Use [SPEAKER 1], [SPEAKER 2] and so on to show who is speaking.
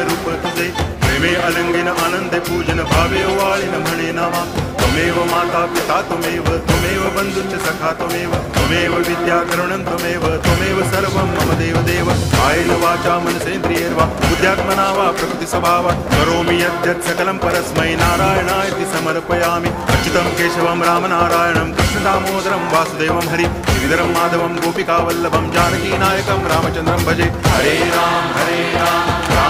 [SPEAKER 1] रूप तुझे प्रेमे अलंगिन आनंदे पूजन भावे वाळिन म्हणे नामा त्वमेव माता पिता त्वमेव त्वमेव बंधुश्च सखा त्वमेव विद्या करुणं त्वमेव सर्वं मम देव कायेन वाचा मनसेन्द्रियैर्वा बुद्ध्यात्मना वा प्रकृति स्वभावात् करोमि यद्यत् सकलं परस्मै नारायणायति समर्पयामि अच्युतं केशवं रामनारायणं कृष्णदामोदरं वासुदेवं हरि श्रीधरं माधवं गोपिकावल्लभं जानकीनायकं रामचन्द्रं भजे हरे राम